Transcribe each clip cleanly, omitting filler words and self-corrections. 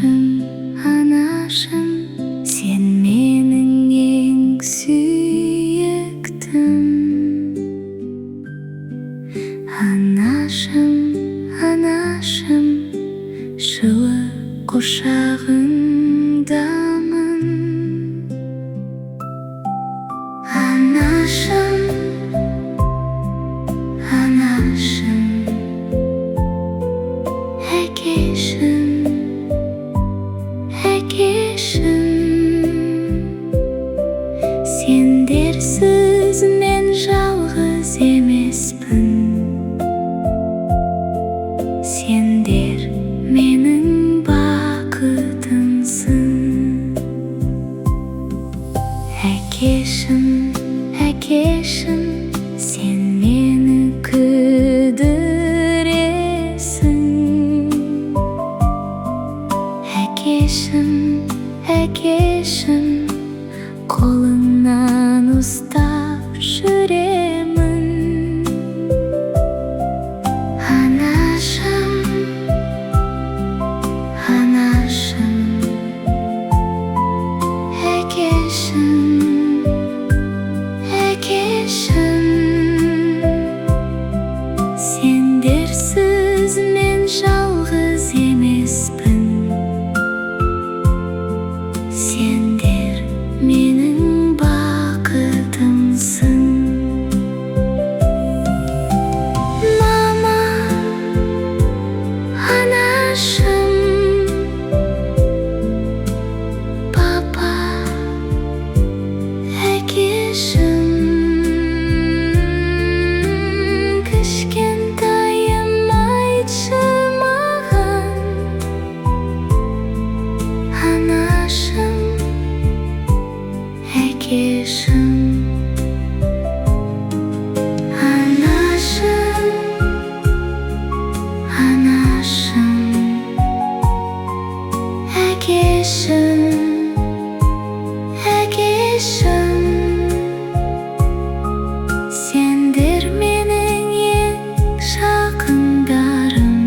анашым, сен менің ең сүйіктім. Анашым, анашым, жылы құшағыңдамын. Анашым, анашым, әкешім, әкешім, сендерсіз мен жалғыз емеспін. Сендер менің бақытымсың. Әкешім, әкешім, сен мені күдіресің. Әкешім, әкешім, қолыңнан ұстап жүремін. Анашым, анашым, әкешім, әкешім, сендерсіз мен жалғыз емеспін. Сендер менің бақытымсың. Мама, анашым, папа, әкешім, кішкентайым, айтшы маған. Анашым, әкешім, анашым, анашым, әкешім, әкешім, сендер менің ең жақындарым.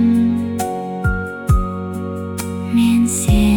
Мен сен